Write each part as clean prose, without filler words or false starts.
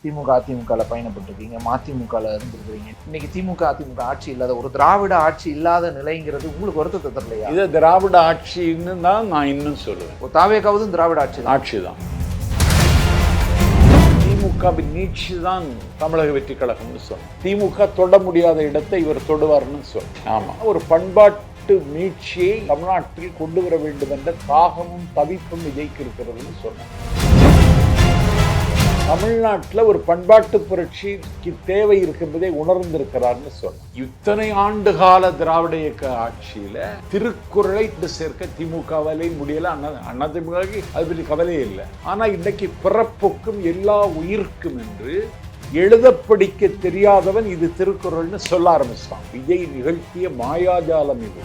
திமுக அதிமுகவில் பயணப்பட்டிருக்கீங்க, மதிமுகவில் இருந்திருக்கிறீங்க. இன்னைக்கு திமுக அதிமுக ஆட்சி இல்லாத ஒரு திராவிட ஆட்சி இல்லாத நிலைங்கிறது உங்களுக்கு வருத்தத்தை தரலையா? இது திராவிட ஆட்சின்னு தான் நான் இன்னும் சொல்லுவேன். தாவேக்காவதும் திராவிட ஆட்சி தான். திமுகவின் நீட்சி தான் தமிழக வெற்றி கழகம்னு சொன்னேன். திமுக தொட முடியாத இடத்தை இவர் தொடுவார்னு சொன்னேன். ஆமா, ஒரு பண்பாட்டு மீட்சியை தமிழ்நாட்டில் கொண்டு வர வேண்டும் என்ற தாகமும் தவிப்பும் விஜய்க்கு இருக்கிறதுன்னு சொன்னேன். தமிழ்நாட்டில் ஒரு பண்பாட்டு புரட்சிக்கு தேவை இருக்கின்றதை உணர்ந்திருக்கிறார்னு சொன்னேன். இத்தனை ஆண்டுகால திராவிட இயக்க ஆட்சியில திருக்குறளை சேர்க்க திமுகவாலே முடியல. அதிமுக அது பற்றி கவலையே இல்லை. ஆனா இன்னைக்கு பிறப்புக்கும் எல்லா உயிர்க்கும் என்று எழுத படிக்க தெரியாதவன் இது திருக்குறள்னு சொல்ல ஆரம்பிச்சான். விஜய் நிகழ்த்திய மாயாஜாலம் இது.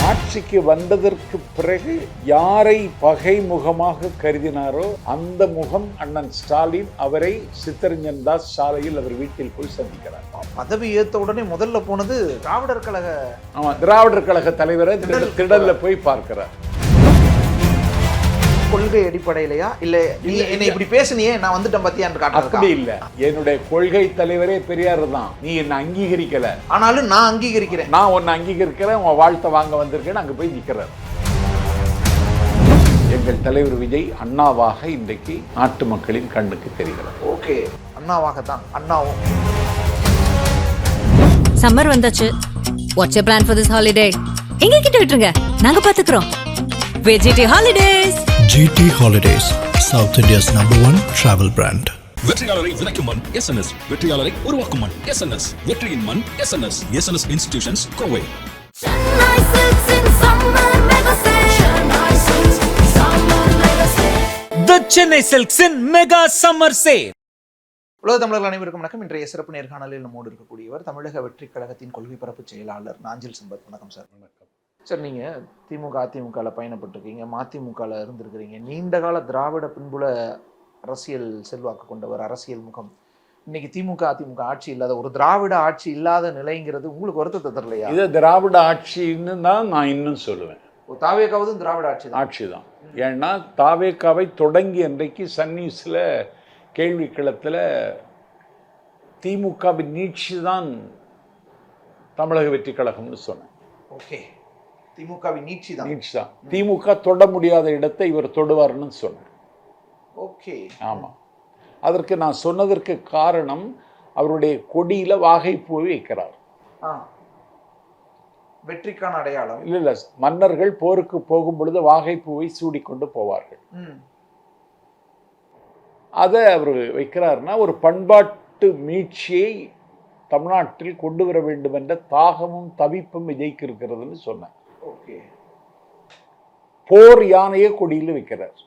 ஆட்சிக்கு வந்ததற்கு பிறகு யாரை பகை முகமாக கருதினாரோ அந்த முகம் அண்ணன் ஸ்டாலின் அவரை சித்தரஞ்சன் தாஸ் சாலையில் அவர் வீட்டில் போய் சந்திக்கிறார். பதவி ஏற்ற உடனே முதல்ல போனது திராவிடர் கழக தலைவரை திடல்ல போய் பார்க்கிறார். கொள்கை அடிப்படையிலையா இல்ல என்ன இப்படி பேசுனியே நான் வந்துட்டேன் பத்தியான்னு காட்டுறதுக்கா? அப்படி இல்ல, என்னுடைய கொள்கை தலைவரே பெரியார் தான். நீ என்ன அங்கீகரிக்கல, ஆனாலும் நான் அங்கீகரிக்கிறேன். நான் உன்னை அங்கீகரிக்கிறேன், உன் வாழ்த்தை வாங்க வந்திருக்கேன். அங்க போய் நிக்கிறார். எங்கள் தலைவர் விஜய் அண்ணாவாக இன்றைக்கு நாட்டு மக்களின் கண்ணுக்கு தெரிகிறது. ஓகே, அண்ணாவாகத்தான். அண்ணாவும் சம்மர் வந்தாச்சு. What's your plan for this holiday? எங்க கிட்ட விட்டுருங்க, நாங்க பாத்துக்கிறோம். GT Holidays. GT Holidays, South India's #1 travel brand. வெற்றியாளரை விதைக்கும் மண் SNS, வெற்றியாளரை உருவாக்கும் மண் SNS, வெற்றியின் மண் SNS, SNS Institutions, Kovai. The Chennai Silks in Mega Summer Sale. உலக தமிழர்கள் அனைவருக்கும் வணக்கம். இன்றைய சிறப்பு நேர்காணலில் நம்மோடு இருக்கக்கூடியவர் தமிழக வெற்றி கழகத்தின் கொள்கை பரப்பு செயலாளர் நாஞ்சில் சம்பத். வணக்கம் சார். வணக்கம் சார். நீங்கள் திமுக அதிமுகவில் பயணப்பட்டிருக்கீங்க, மதிமுகவில் இருந்திருக்கிறீங்க. நீண்டகால திராவிட பின்புல அரசியல் செல்வாக்கு கொண்டவர், அரசியல் முகம். இன்னைக்கு திமுக அதிமுக ஆட்சி இல்லாத ஒரு திராவிட ஆட்சி இல்லாத நிலைங்கிறது உங்களுக்கு வருத்தத்தை தரலையா? இது திராவிட ஆட்சின்னு தான் நான் இன்னும் சொல்லுவேன். தாவேக்காவதும் திராவிட ஆட்சி தான். ஏன்னா தாவேக்காவை தொடங்கி அன்றைக்கு சன் நியூஸில் கேள்வி களத்தில் திமுகவின் நீட்சி தான் தமிழக வெற்றி கழகம்னு சொன்னேன். ஓகே, திமுகவின் நீட்சி தான். திமுக தொட முடியாத இடத்தை இவர் தொடுவார்னு சொன்னார். ஓகே, ஆமா. அதற்கு நான் சொன்னதற்கு காரணம் அவருடைய கொடியில வாகைப்பூவை வைக்கிறார். வெற்றிக்கான அடையாளம். இல்ல, மன்னர்கள் போருக்கு போகும் பொழுது வாகைப்பூவை சூடிக்கொண்டு போவார்கள். அதை அவர் வைக்கிறார்னா ஒரு பண்பாட்டு மீட்சியை தமிழ்நாட்டில் கொண்டு வர வேண்டும் என்ற தாகமும் தவிப்பும் விஜய்க்கு இருக்கிறதுன்னு சொன்னார். போர் யானையை கொடியில் வைக்கிறார்.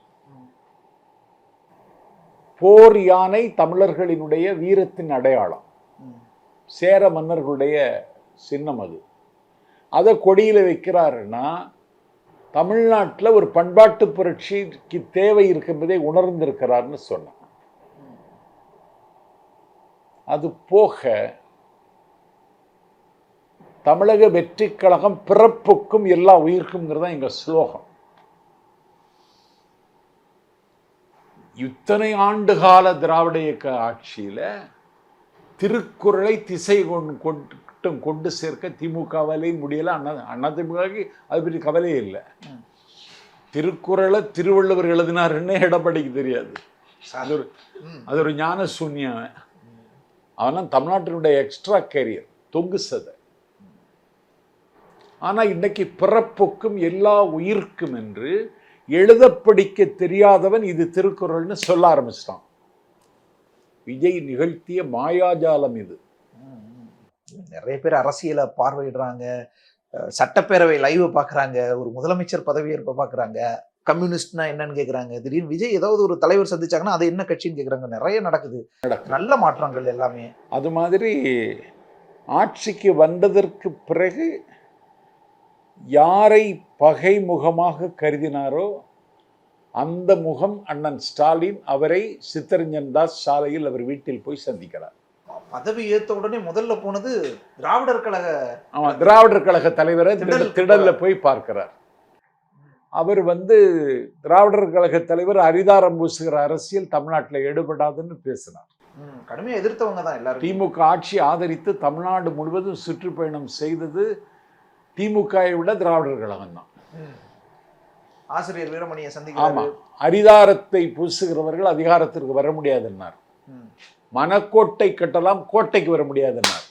போர் யானை தமிழர்களினுடைய வீரத்தின் அடையாளம், சேர மன்னர்களுடைய சின்னம். அதை கொடியில் வைக்கிறாருன்னா தமிழ்நாட்டில் ஒரு பண்பாட்டு புரட்சிக்கு தேவை இருக்கின்றதை உணர்ந்திருக்கிறார்னு சொன்னார். அது போக தமிழக வெற்றி கழகம் பிறப்புக்கும் எல்லா உயிர்க்கும்ங்கிறது தான் எங்க ஸ்லோகம். இத்தனை ஆண்டுகால திராவிட இயக்க ஆட்சியில திருக்குறளை திசை கொண்டு சேர்க்க திமுகவாலே முடியல. அதிமுக அது பற்றி கவலையே இல்லை. திருக்குறளை திருவள்ளுவர் எழுதினாருன்னு எடப்பாடிக்கு தெரியாது. அது ஒரு ஞான சூன்யம். அவனா தமிழ்நாட்டினுடைய எக்ஸ்ட்ரா கேரியர், தொங்கு சதை. ஆனால் இன்னைக்கு பிறப்புக்கும் எல்லா உயிர்க்கும் என்று எழுத படிக்க தெரியாதவன் இது திருக்குறள்னு சொல்ல ஆரம்பிச்சிட்டான். விஜய் நிகழ்த்திய மாயாஜாலம் இது. நிறைய பேர் அரசியலை பார்வையிடுறாங்க, சட்டப்பேரவை லைவ் பார்க்குறாங்க, ஒரு முதலமைச்சர் பதவியேற்பை பார்க்குறாங்க, கம்யூனிஸ்ட்னா என்னன்னு கேட்குறாங்க. திடீர்னு விஜய் ஏதாவது ஒரு தலைவர் சந்திச்சாங்கன்னா அது என்ன கட்சின்னு கேட்குறாங்க. நிறைய நடக்குது, நல்ல மாற்றங்கள் எல்லாமே. அது மாதிரி ஆட்சிக்கு வந்ததற்கு பிறகு யாரை பகை முகமாக கருதினாரோ அந்த முகம் அண்ணன் ஸ்டாலின் அவரை சித்தரஞ்சன் தாஸ் சாலையில் அவர் வீட்டில் போய் சந்திக்கிறார். பதவி ஏற்ற உடனே முதல்ல போனது திராவிடர் கழக தலைவரை திடல்ல போய் பார்க்கிறார். அவர் திராவிடர் கழக தலைவர் அரிதாரம் பூசுகிற அரசியல் தமிழ்நாட்டில் ஈடுபடாதுன்னு பேசினார். கடுமையா எதிர்த்தவங்க தான் எல்லாரும். திமுக ஆட்சி ஆதரித்து தமிழ்நாடு முழுவதும் சுற்றுப்பயணம் செய்தது திமுகவை விட திராவிடர் கழகம் தான். ஆசிரியர் வீரமணியை சந்திக்கிறாரு. அரிதாரத்தை பூசுகிறவர்கள் அதிகாரத்திற்கு வர முடியாதுன்னார். மனக்கோட்டை கட்டலாம், கோட்டைக்கு வர முடியாதுன்னார்.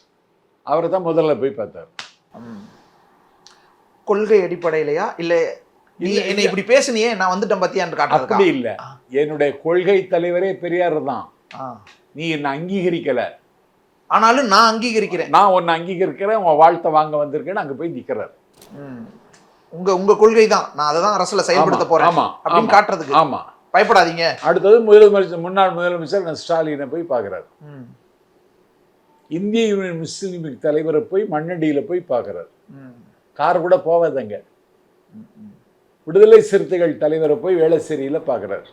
அவரை தான் முதல்ல போய் பார்த்தார். கொள்கை அடிப்படையிலையா இல்ல என்ன இப்படி பேசுனியே நான் வந்துட்டேன் பத்தியான்னு காட்டுறதுக்கா? அப்படி இல்ல, என்னுடைய கொள்கை தலைவரே பெரியார் தான். நீ என்ன அங்கீகரிக்கல, ஆனாலும் நான் அங்கீகரிக்கிறேன், நான் உன்னை அங்கீகரிக்கிறேன், உன் வாழ்த்தை வாங்க வந்திருக்கேன்னு அங்க போய் நிக்கிறார். உங்க கொள்கை தான், நான் அதை தான் அரசுல செயல்படுத்த போறேன் அப்படின்னு காட்டுறதுக்கு. ஆமா, பயப்படாதீங்க. அடுத்தது முன்னாள் முதலமைச்சர் ஸ்டாலினை போய் பார்க்கிறார். இந்திய யூனியன் முஸ்லீம் லீக் தலைவரை போய் மண்ணடியில போய் பார்க்கிறார். கார் கூட போவாதங்க. விடுதலை சிறுத்தைகள் தலைவரை போய் வேளச்சேரியில பார்க்கிறார்.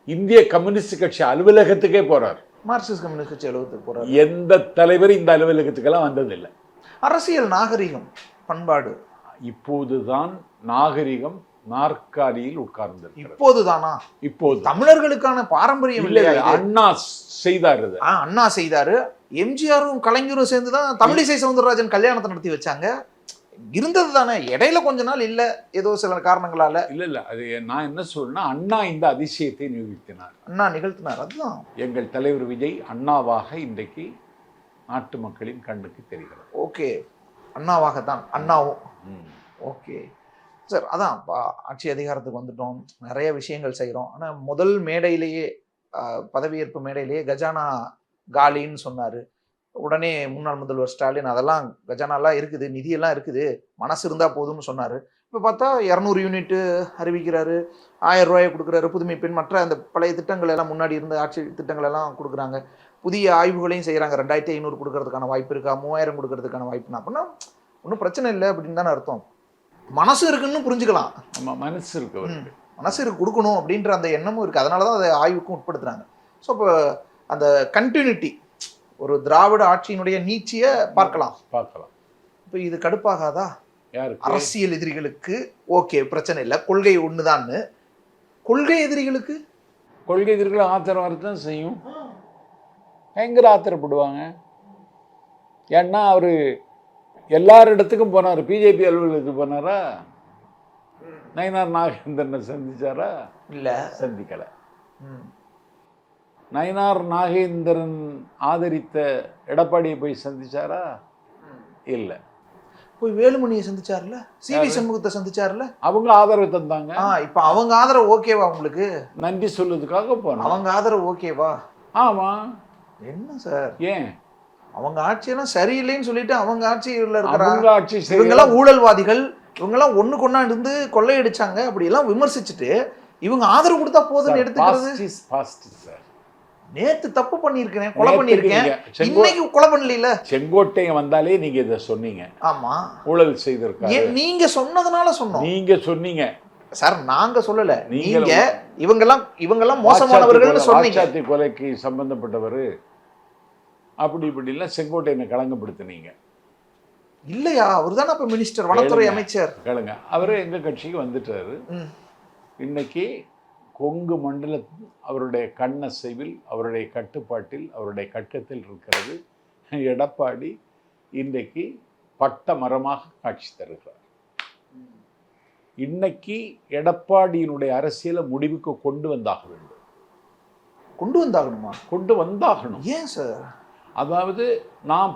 இந்திய கம்யூனிஸ்ட் கட்சி அலுவலகத்துக்கே போறார். மார்க்சிஸ்ட் கம்யூனிஸ்ட் கட்சி அலுவலகத்துக்கு போறார். எந்த தலைவர் இந்த அலுவலகத்துக்கெல்லாம் வந்ததில்லை. அரசியல் நாகரிகம் பண்பாடு இப்போதுதான் நாகரிகம் நாற்காலியில் உட்கார்ந்து. இப்போதுதானா? இப்போது தமிழர்களுக்கான பாரம்பரியம் இல்லையா? அண்ணா செய்தாரு. அண்ணா செய்தாரு. எம்ஜிஆரும் கலைஞரும் சேர்ந்துதான் தமிழிசை சவுந்தரராஜன் கல்யாணத்தை நடத்தி வச்சாங்க. இருந்தது தானே, இடையில கொஞ்ச நாள் இல்ல, ஏதோ சில காரணங்களால. இல்ல அது நான் என்ன சொல்றேன்னா, அண்ணா இந்த அதிசயத்தை நிகழ்த்தினார். அண்ணா நிகழ்த்தினார். அதுதான் எங்கள் தலைவர் விஜய் அண்ணாவாக இன்றைக்கு நாட்டு மக்களின் கண்ணுக்கு தெரிகிறது. ஓகே, அண்ணாவாகத்தான் அண்ணாவும். ஓகே சார், அதான் ஆட்சி அதிகாரத்துக்கு வந்துட்டோம், நிறைய விஷயங்கள் செய்கிறோம். ஆனால் முதல் மேடையிலேயே பதவியேற்பு மேடையிலேயே கஜானா காலின்னு சொன்னார். உடனே முன்னாள் முதல்வர் ஸ்டாலின் அதெல்லாம் கஜானாலாம் இருக்குது, நிதியெல்லாம் இருக்குது, மனசு இருந்தால் போதும்னு சொன்னார். இப்போ பார்த்தா 200 யூனிட்டு அறிவிக்கிறாரு, 1000 ரூபாயை கொடுக்குறாரு, புதுமை பெண், மற்ற அந்த பழைய திட்டங்கள் எல்லாம் முன்னாடி இருந்த ஆட்சி திட்டங்கள் எல்லாம் கொடுக்குறாங்க. புதிய ஆய்வுகளையும் செய்கிறாங்க. 2500 கொடுக்கறதுக்கான வாய்ப்பு இருக்கா, 3000 கொடுக்கறதுக்கான வாய்ப்புனா அப்படின்னா ஒன்றும் பிரச்சனை இல்லை அப்படின்னு தானே அர்த்தம். மனசு இருக்குன்னு புரிஞ்சுக்கலாம். மனசு இருக்கு, மனசு இருக்கு, கொடுக்கணும் அப்படின்ற அந்த எண்ணமும் இருக்குது. அதனால தான் அதை ஆய்வுக்கும் உட்படுத்துறாங்க. ஸோ இப்போ அந்த கண்டினியூட்டி, ஒரு திராவிட ஆட்சியினுடைய நீட்சியை பார்க்கலாம். இப்போ இது கடுப்பாகாதா அரசியல் எதிரிகளுக்கு? ஓகே பிரச்சனை இல்லை, கொள்கை ஒண்ணுதான்னு. கொள்கை எதிரிகளுக்கு ஆத்திரம் வரத்தான் செய்யும். பயங்கர ஆத்திரப்படுவாங்க. ஏன்னா அவரு எல்லாரிடத்துக்கும் போனார். பிஜேபி அலுவலகத்துக்கு போனாரா? நயினார் நாகேந்திரனை சந்திச்சாரா? இல்ல, சந்திக்கல. நயினார் நாகேந்திரன் ஆதரித்த எடப்பாடியை போய் சந்திச்சாரா? இல்ல. போய் வேலுமணியை சந்திச்சார்ல, சிவி சண்முகத்தை சந்திச்சார்ல, அவங்க ஆதரவு தந்தாங்க. இப்ப அவங்க ஆதரவு ஓகேவா உங்களுக்கு? நன்றி சொல்றதுக்காக போன அவங்க ஆதரவு ஓகேவா? ஆமா. என்ன சார், ஏன் அவங்க ஆட்சியெல்லாம் சரியில்லைன்னு சொல்லிட்டு அவங்க ஆட்சியில் இருக்கிறாங்க. இவங்கெல்லாம் ஊழல்வாதிகள், இவங்கெல்லாம் ஒண்ணு கொண்டா இருந்து கொள்ளையடிச்சாங்க அப்படி எல்லாம் விமர்சிச்சுட்டு இவங்க ஆதரவு கொடுத்தா போதுன்னு எடுத்துக்கிறது. நேத்து தப்பு பண்ணிருக்கேன், கொலை பண்ணிருக்கேன், இன்னைக்கு கொலை பண்ணல. செங்கோட்டையன் வந்தாலே நீங்க இதை சொன்னீங்க. ஆமா, ஊழல் செய்திருக்காங்க. நீங்க சொன்னதுனால சொன்னோம். நீங்க சொன்னீங்க சார், நாங்க சொல்லல. நீங்க இவங்கெல்லாம் மோசமானவர்கள் சொன்னீங்க. கொலைக்கு சம்பந்தப்பட்டவர் அப்படி இப்படிலாம் செங்கோட்டையனை களங்கப்படுத்தினீங்க இல்லையா? அவர் தானே அப்ப மினிஸ்டர், வனத்துறை அமைச்சர். கேளுங்க, அவரு எங்க கட்சிக்கு வந்துட்டாரு. இன்னைக்கு கொங்கு மண்டலத்தில் அவருடைய கண்ணசைவில், அவருடைய கட்டுப்பாட்டில், அவருடைய கட்டத்தில் இருக்கிறது. எடப்பாடி இன்றைக்கு பட்ட மரமாக காட்சி தருகிறார். இன்னைக்கு எடப்பாடியினுடைய அரசியலை முடிவுக்கு கொண்டு வந்தாக வேண்டும். கொண்டு வந்தாகணுமா? கொண்டு வந்தாகணும். ஏன் சார்? அதாவது நான்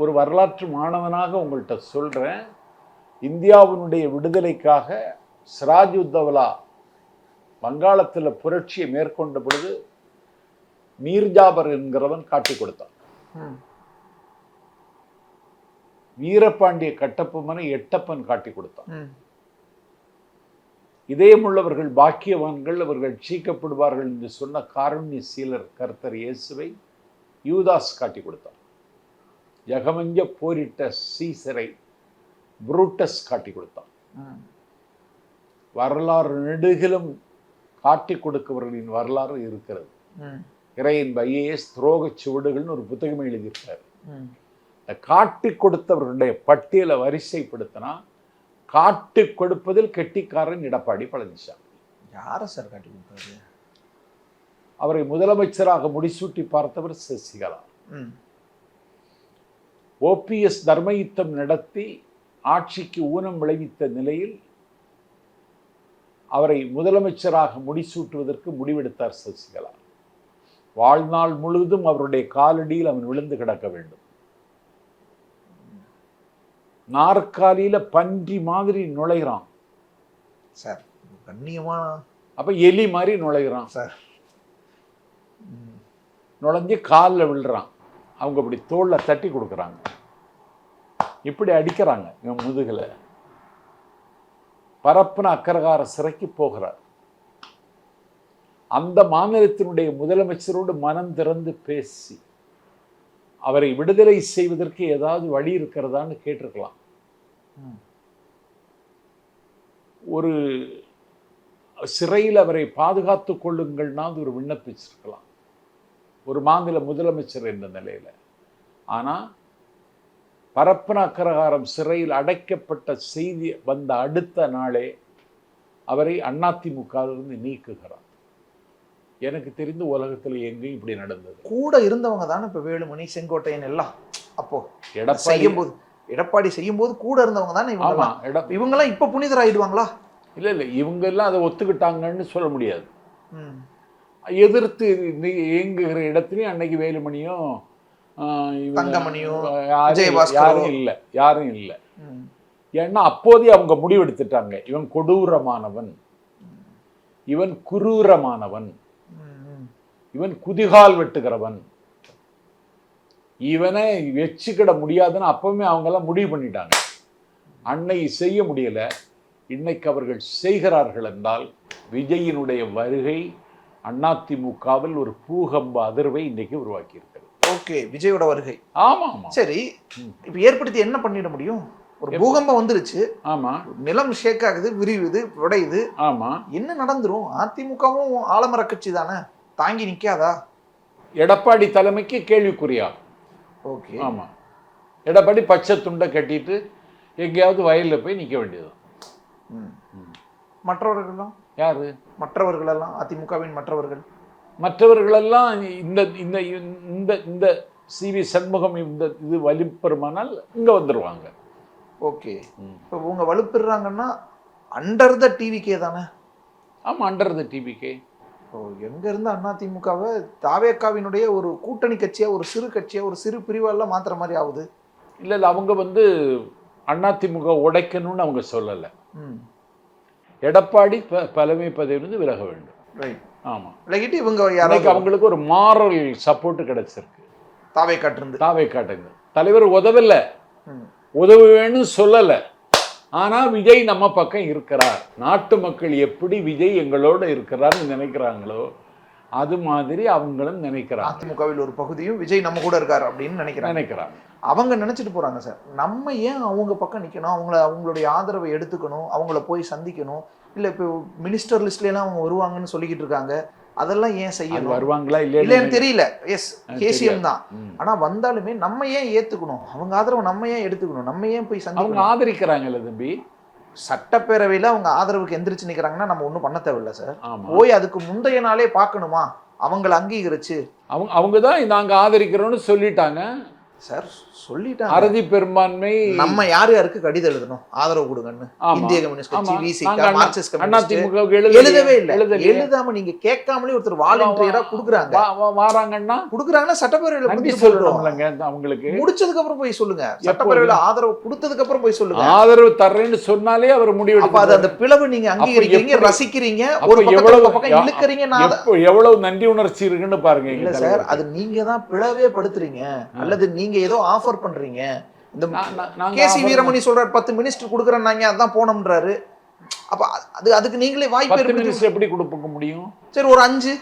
ஒரு வரலாற்று மாணவனாக உங்கள்கிட்ட சொல்றேன். இந்தியாவினுடைய விடுதலைக்காக சிராஜுத்தௌலா வங்காளத்தில் புரட்சியை மேற்கொண்ட பொழுது மீர்ஜாபர் என்கிறவன் காட்டி கொடுத்தான். வீரபாண்டிய கட்டபொம்மனை எட்டப்பன் காட்டி கொடுத்தான். இதயமுள்ளவர்கள் பாக்கியவான்கள், அவர்கள் சீக்கப்படுவார்கள் என்று சொன்ன காருண்ய சீலர் கர்த்தர் இயேசுவை யூதாஸ் காட்டி கொடுத்தார். ஜகமஞ்ச போரிட்ட சீசரை புரூட்டஸ் காட்டி கொடுத்தான். வரலாறு நெடுகிலும் காட்டி கொடுக்கவர்களின் வரலாறு இருக்கிறது. இறையின் ஐஏஎஸ் துரோக சுவடுகள்னு ஒரு புத்தகம் எழுதியிருக்காரு. காட்டி கொடுத்தவர்களுடைய பட்டியலை வரிசைப்படுத்தினா காட்டு கொடுப்பதில் கெட்டிக்காரன் எடப்பாடி பழனிசாமி. யாரை சார் காட்டி கொடுத்தாரு? அவரை முதலமைச்சராக முடிசூட்டி பார்த்தவர் சசிகலா. OPS தர்மயுத்தம் நடத்தி ஆட்சிக்கு ஊனம் விளைவித்த நிலையில் அவரை முதலமைச்சராக முடிசூட்டுவதற்கு முடிவெடுத்தார் சசிகலா. வாழ்நாள் முழுவதும் அவருடைய காலடியில் அவன் விழுந்து கிடக்க வேண்டும். நாற்காலியில பன்றி மாதிரி நுழைகிறான் சார், கண்ணியமா. அப்ப எலி மாதிரி நுழைகிறான் சார். நுழைஞ்சு காலில் விழுறான். அவங்க அப்படி தோல்ல தட்டி கொடுக்குறாங்க, இப்படி அடிக்கிறாங்க. இவன் முதுகுல பரப்பன அக்கரகார சிறைக்கு போகிறார். அந்த மாநிலத்தினுடைய முதலமைச்சரோடு மனம் திறந்து பேசி அவரை விடுதலை செய்வதற்கு ஏதாவது வழி இருக்கிறதான்னு கேட்டிருக்கலாம். ஒரு சிறையில் அவரை பாதுகாத்து கொள்ளுங்கள்னா ஒரு விண்ணப்பிச்சிருக்கலாம் ஒரு மாநில முதலமைச்சர் என்ற நிலையில. ஆனா பரப்பன அக்கரகாரம் சிறையில் அடைக்கப்பட்ட செய்தி வந்த அடுத்த நாளே அவரை அதிமுகவிலிருந்து நீக்குகிறார். எனக்கு தெரிந்து உலகத்தில் எங்கேயும் இப்படி நடந்தது. கூட இருந்தவங்க தானே இப்ப வேலுமணி, செங்கோட்டையன் எல்லாம். அப்போ எடப்பாடி செய்யும் போது கூட இருந்தவங்க தானே இவங்கெல்லாம் இப்ப புனிதர் ஆயிடுவாங்களா? இல்ல இல்ல, இவங்க எல்லாம் அதை ஒத்துக்கிட்டாங்கன்னு சொல்ல முடியாது. எதிர்த்து இயங்குகிற இடத்துலயும் அன்னைக்கு வேலுமணியும் தங்கமணியும் யாரும் இல்லை. ஏன்னா அப்போதே அவங்க முடிவெடுத்துட்டாங்க, இவன் கொடூரமானவன், இவன் குரூரமானவன், இவன் குதிகால் வெட்டுகிறவன், இவனை வச்சுக்கிட முடியாதுன்னு அப்பவுமே அவங்க எல்லாம் முடிவு பண்ணிட்டாங்க. அன்னைக்கு செய்ய முடியல, இன்னைக்கு அவர்கள் செய்கிறார்கள் என்றால் விஜயினுடைய வருகை அதிமுகவில் ஒரு பூகம்ப அதிர்வை இன்னைக்கு உருவாக்கி இருக்கிறது. ஓகே, விஜயோட வருகை. ஆமா ஆமா. சரி, இப்ப ஏற்படுத்தி என்ன பண்ணிட முடியும்? ஒரு பூகம்பம் வந்துருச்சு. ஆமா, நிலம் ஷேக் ஆகுது, விரிவுது, உடையுது. ஆமா, என்ன நடந்துரும்? அதிமுகவும் ஆலமர கட்சி தானே, தாங்கி நிக்காதா? எடப்பாடி தலைமைக்கு கேள்விக்குறியா? ஓகே, ஆமா. எடப்பாடி பச்சை துண்டை கட்டிட்டு எங்கேயாவது வயல்ல போய் நிக்க வேண்டியது. மற்றவர்கள்லாம் யாரு? மற்றவர்களெல்லாம் அதிமுகவின் மற்றவர்களெல்லாம் இந்த இந்த இந்த இந்த CV சண்முகம் இந்த இது வலுப்பெருமானால் இங்க வந்துருவாங்க. ஓகே, இப்போ உங்க வலுப்பெறாங்கன்னா அண்டர் த டிவிகே தானே? ஆமா, அண்டர் த டிவிகே. எங்க இருந்து அதிமுகவை தாவேக்காவினுடைய ஒரு கூட்டணி கட்சியா, ஒரு சிறு கட்சியா, ஒரு சிறு பிரிவெல்லாம் மாத்துற மாதிரி ஆகுது. இல்ல இல்ல, அவங்க வந்து அதிமுக உடைக்கணும்னு அவங்க சொல்லல. எடப்பாடி தலைமை பதவியிலிருந்து விலக வேண்டும். ரைட். ஆமா, விலகிட்டு இவங்க யாராவது அவங்களுக்கு ஒரு மாரல் சப்போர்ட் கிடைச்சிருக்கு. தாவேக்காட்டு தலைவர் உதவல, உதவுவேன்னு சொல்லல. ஆனா விஜய் நம்ம பக்கம் இருக்கிறார். நாட்டு மக்கள் எப்படி விஜய் எங்களோட இருக்கிறார்னு நினைக்கிறாங்களோ அது மாதிரி அவங்களும் நினைக்கிறாங்க. அதிமுகவில் ஒரு பகுதியும் விஜய் நம்ம கூட இருக்காரு அப்படின்னு நினைக்கிறாங்க. அவங்க நினைச்சிட்டு போறாங்க சார், நம்ம ஏன் அவங்க பக்கம் நிக்கணும், அவங்களுடைய ஆதரவை எடுத்துக்கணும், அவங்கள போய் சந்திக்கணும். இல்ல இப்போ மினிஸ்டர் லிஸ்ட்ல எல்லாம் அவங்க வருவாங்கன்னு சொல்லிக்கிட்டு இருக்காங்க. அதெல்லாம் ஏன் செய்யணும்? வருவாங்களா இல்லைன்னு தெரியல. எஸ், கேசிஎம் தான். ஆனா வந்தாலுமே நம்ம ஏன் ஏத்துக்கணும்? அவங்க ஆதரவு நம்ம ஏன் எடுத்துக்கணும்? நம்ம ஏன் போய் சந்திக்கணும்? அவங்க ஆதரிக்கிறாங்கல்ல தம்பி. சட்டப்பேரவையில அவங்க ஆதரவுக்கு எந்திரிச்சு நிக்கிறாங்கன்னா நம்ம ஒண்ணும் பண்ண தேவையில்லை சார். போய் அதுக்கு முந்தைய நாளே பார்க்கணுமா? அவங்களை அங்கீகரிச்சு அவங்க தான் நாங்க ஆதரிக்கிறோம்னு சொல்லிட்டாங்க சார். சொல்லிட்டாங்க அறுதி பெரும்பான்மை. நம்ம யாருக்கு கடிதம் எழுதணும் ஆதரவு கொடுங்கன்னு? இந்திய கம்யூனிஸ்ட் கட்சி, விசிக, மார்க்சிஸ்ட் கம்யூனிஸ்ட் எழுதவே இல்லை. எழுதாம நீங்க கேட்காமலே ஒருத்தர் வாலண்டியரா குடுக்குறாங்க. குடுக்குறாங்கன்னா சட்டப்பேரவையில பத்தி சொல்றோம்லங்க. அவங்களுக்கு முடிச்சதுக்கு அப்புறம் போய் சொல்லுங்க. சட்டப்பேரவையில ஆதரவு கொடுத்ததுக்கு அப்புறம் போய் சொல்லுங்க. ஆதரவு தர்றேன்னு சொன்னாலே அவர் முடிவு. அப்ப அது அந்த பிளவு நீங்க அங்கீகரிக்கிறீங்க, ரசிக்கிறீங்க, ஒரு பக்கம் இழுக்கிறீங்க. எவ்வளவு நன்றி உணர்ச்சி இருக்குன்னு பாருங்க. இல்ல சார், அது நீங்க தான் பிளவே படுத்துறீங்க, அல்லது நீங்க ஏதோ ஆஃபர் பண்றீங்க. இந்த கேசி வீரமணி சொல்றாரு 10 மினிஸ்டர் கொடுக்குறேன்னாங்க, அதான் போனோம்ன்றாரு. அப்ப அதுக்கு நீங்களே வாய்ப்பு மினிஸ்டர் எப்படி கொடுக்க முடியும்? சரி, ஒரு 5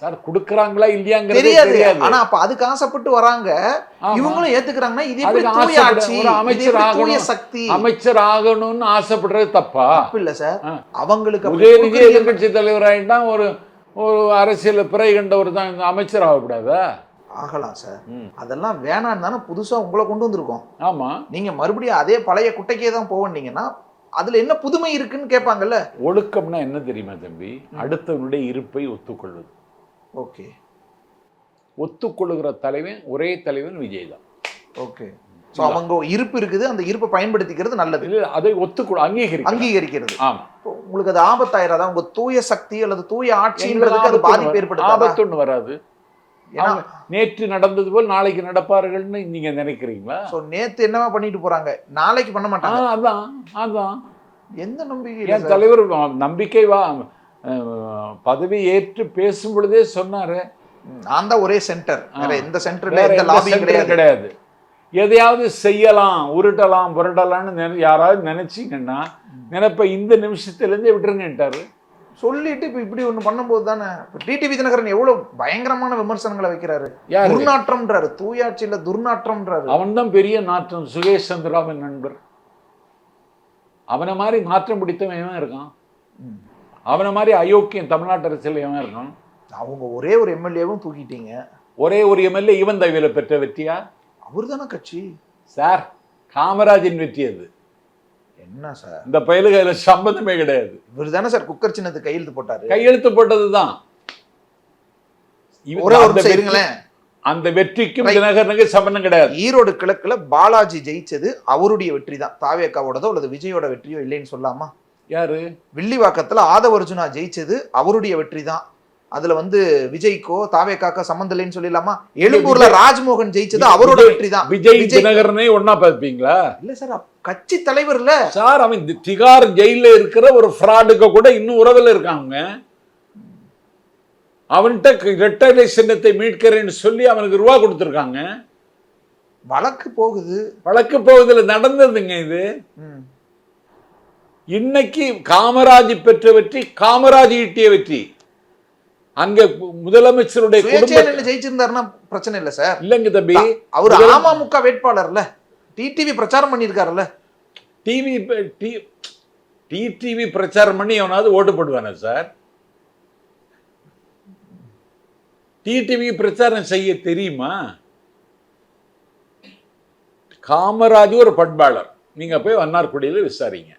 சார் கொடுக்கறாங்களா இல்லையாங்கிறது தெரியாது. ஆனா அப்ப அதுக்கு ஆசைப்பட்டு வராங்க, இவங்களும் ஏத்துக்கறாங்கன்னா இது எப்படி தூய ஆட்சி? அமைச்சர் தூய சக்தி. அமைச்சர் ஆகணும்னு ஆசைப்படுறது தப்பா? தப்பு இல்ல சார். அவங்களுக்கு உதயநிதி எதிர்கட்சி தலைவர் ஆயிட்டா ஒரு அரசியல் பிறை கண்டவர் தான் அமைச்சர் ஆகக்கூடாதா? ஆகலாம் சார். அதெல்லாம் வேணான்னு தானே புதுசா உங்களை கொண்டு வந்திருக்கோம். ஆமா, நீங்க மறுபடியும் அதே பழைய குட்டைக்கே தான் போவீங்கன்னா அதுல என்ன புதுமை இருக்குன்னு கேட்பாங்கல்ல. ஒழுக்கம்னா என்ன தெரியுமா தம்பி? அடுத்தவனுடைய இருப்பை ஒத்துக்கொள்வது. ஓகே. ஒத்துக்கொள்ளுகிற தலைவன் ஒரே தலைவன் விஜய் தான். ஓகே. ஸோ அவங்க இருப்பு இருக்குது, அந்த இருப்பை பயன்படுத்திக்கிறது நல்லது. இல்லை, அதை அங்கீகரிக்கிறது. ஆமா. உங்களுக்கு அது ஆபத்தாயிராதா? உங்க தூய சக்தி அல்லது தூய ஆட்சின்றதுக்கு அது பாதிப்பு ஏற்படுத்தாதா? ஆபத்து ஒண்ணு வராது. நேற்று நடந்தது போல் நாளைக்கு நடப்பார்கள்னு நீங்க நினைக்கிறீங்களா? சோ நேத்து என்னவா பண்ணிட்டு போறாங்க, நாளைக்கு பண்ண மாட்டாங்க. அதான் எந்த நம்பிக்கை? என் தலைவர் நம்பிக்கை பதவி ஏற்று பேசும் பொழுதே சொன்னாரு, நான் தான் ஒரே சென்டர், வேற எந்த சென்டர்ல எந்த லாபியும் கிடையாது. எதையாவது செய்யலாம், உருட்டலாம், புரட்டலாம்னு யாராவது நினைச்சீங்கன்னா நினைப்ப இந்த நிமிஷத்திலிருந்தே விட்டுருங்கட்டாரு. சொல்லிட்டு இப்படி ஒண்ணு பண்ணும்போது தானே டிடிவி தினகரன் எவ்வளவு பயங்கரமான விமர்சனங்களை வைக்கிறாரு. துர்நாற்றம்ன்றாரு, தூயாட்சியில துர்நாற்றம்ன்றாரு. அவன் தான் பெரிய நாற்றம். சுகேஷ் சந்திராவின் நண்பர். அவனை மாதிரி நாற்றம் பிடித்தவன் எவன் இருக்கான்? அவனை மாதிரி அயோக்கியம் தமிழ்நாட்டு அரசியல் எவன் இருக்கான்? அவங்க ஒரே ஒரு எம்எல்ஏவும் தூக்கிட்டீங்க. ஒரே ஒரு எம்எல்ஏ இவன் தவிர பெற்ற வெற்றியா? அவர் தானே கட்சி சார். காமராஜின் வெற்றி அது. என்ன சார் இந்த பயலுக்கு அதுல சம்பந்தமே கிடையாது. இவர் தானே சார் குக்கர் சின்னத்து கையெழுத்து போட்டாரு. கையெழுத்து போட்டதுதான். அந்த வெற்றிக்கும் தினகரனுக்கு சம்பந்தம் கிடையாது. ஈரோடு கிழக்குல பாலாஜி ஜெயிச்சது அவருடைய வெற்றி தான். தாவேக்காவோடதோ அல்லது விஜயோட வெற்றியோ இல்லைன்னு சொல்லாமா? யாரு? வில்லிவாக்கத்துல ஆதவர்ஜுனா ஜெயிச்சது அவருடைய வெற்றி தான். அதுல விஜய்க்கோ தாவேக்காக்கோ சம்பந்தம் இல்லைன்னு சொல்லிடலாமா? எழும்பூர்ல ராஜ்மோகன் ஜெயிச்சது அவரோட வெற்றி தான். விஜய் தினகரனே ஒன்னா பார்ப்பீங்களா? இல்ல சார், கட்சி தலைவர்ல சார். அவன் திகார் ஜெயில இருக்கிற ஒரு ஃப்ராடுக்கு கூட இன்னும் உறவுல இருக்காங்க. அவன்கிட்ட இரட்டை சின்னத்தை மீட்கிறேன்னு சொல்லி அவனுக்கு ரூபா கொடுத்துருக்காங்க. வழக்கு போகுதுல நடந்ததுங்க இது. இன்னைக்கு காமராஜ் பெற்ற வெற்றி, காமராஜ் ஈட்டிய வெற்றி. அங்க முதலமைச்சருடைய ஜெயிச்சிருந்தாருன்னா பிரச்சனை இல்ல சார். இல்லங்க தம்பி, அவர் அமமுக வேட்பாளர்ல டிடிவி பிரச்சாரம் பண்ணிருக்காருல்ல. டிடிவி பிரச்சாரம் பண்ணி எவனாவது ஓட்டு போடுவானா சார்? டிடிவி பிரச்சாரம் செய்ய தெரியுமா? காமராஜ் ஒரு பண்பாளர். நீங்க போய் வண்ணார்குடியில விசாரிங்க.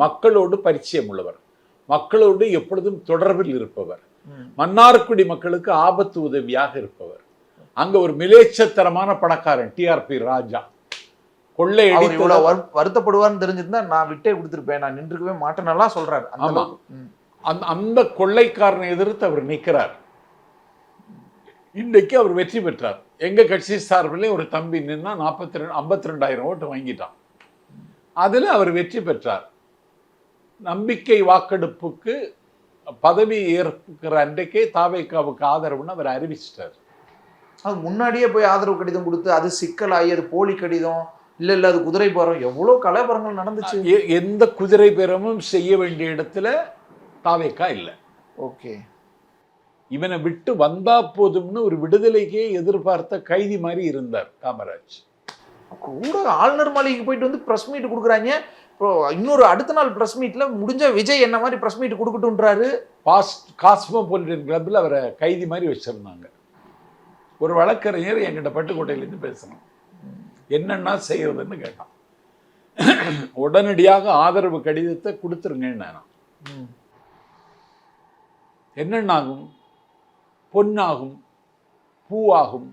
மக்களோடு பரிச்சயம் உள்ளவர், மக்களோடு எப்பொழுதும் தொடர்பில் இருப்பவர், மன்னார்குடி மக்களுக்கு ஆபத்து உதவியாக இருப்பவர். அங்க ஒரு மிலேச்சத்தரமான பணக்காரன் டிஆர்பி ராஜா. கொள்ளை வருத்தப்படுவார்னு தெரிஞ்சிருந்தா நான் விட்டே கொடுத்துருப்பேன், நான் நின்றுக்கவே மாட்டேன்னெல்லாம் சொல்றாரு. அந்த கொள்ளைக்காரனை எதிர்த்து அவர் நிற்கிறார். இன்னைக்கு அவர் வெற்றி பெற்றார். எங்க கட்சி சார்பிலே ஒரு தம்பி நின்னா 52,000 ஓட்டு வாங்கிட்டான். அதுல அவர் வெற்றி பெற்றார். நம்பிக்கை வாக்கெடுப்புக்கு பதவி ஏற்கிற அன்றைக்கே தாவேக்காவுக்கு ஆதரவுன்னு அவர் அறிவிச்சிட்டார். அது முன்னாடியே போய் ஆதரவு கடிதம் கொடுத்து அது சிக்கலாகி அது போலி கடிதம், இல்ல அது குதிரை பேரம், எவ்வளவு கலவரங்கள் நடந்துச்சு. எந்த குதிரை பேரமும் செய்ய வேண்டிய இடத்துல தாவேக்கா இல்லை. ஓகே. இவனை விட்டு வந்தா போதும்னு ஒரு விடுதலைக்கே எதிர்பார்த்த கைதி மாதிரி இருந்தார் காமராஜ். கூட ஆளுநர் மாளிகைக்கு போயிட்டு பிரஸ் மீட் கொடுக்குறாங்க. இன்னொரு அடுத்த நாள் பிரஸ் மீட்ல முடிஞ்ச விஜய் என்ன மாதிரி பிரஸ் மீட் கொடுக்கட்டும்ன்றாரு. காஸ்மோபாலிட்டன் கிளப்ல அவரை கைதி மாதிரி வச்சிருந்தாங்க. ஒரு வழக்கறிஞர் என்கிட்ட பட்டுக்கோட்டையிலேருந்து பேசணும், என்னென்ன செய்யறதுன்னு கேட்டான். உடனடியாக ஆதரவு கடிதத்தை கொடுத்துருங்கன்னு. என்னென்னாகும்? பொன்னாகும், பூவாகும்,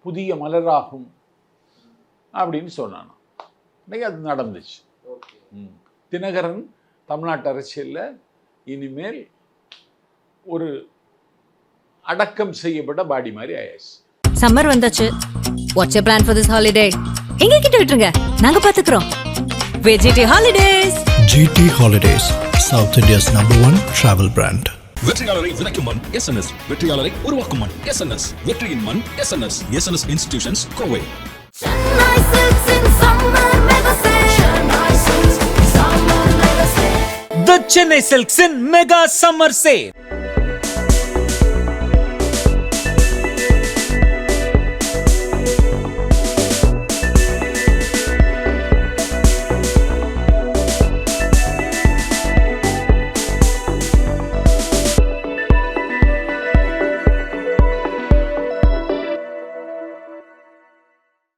புதிய மலராகும் அப்படின்னு சொன்னான். இன்னைக்கு அது நடந்துச்சு. தினகரன் தமிழ்நாட்டு அரசியல்ல இனிமேல் ஒரு அடக்கம் செய்யப்பட்ட பாடி மாதிரி ஆயாச்சு. சம்மர் வந்தாச்சு. Watts plan for this holiday? எங்க கிட்ட விட்டுருங்க, நாங்க பாத்துக்கிறோம். VGT holidays. GT Holidays, South India's #1 travel brand. வெற்றியாளரை விதைக்கும் மண் SNS, வெற்றியாளரை உருவாக்கும் மண் SNS, வெற்றியின் மண் SNS, SNS Institutions, Kovai. The Chennai Silks in Mega Summer Sale.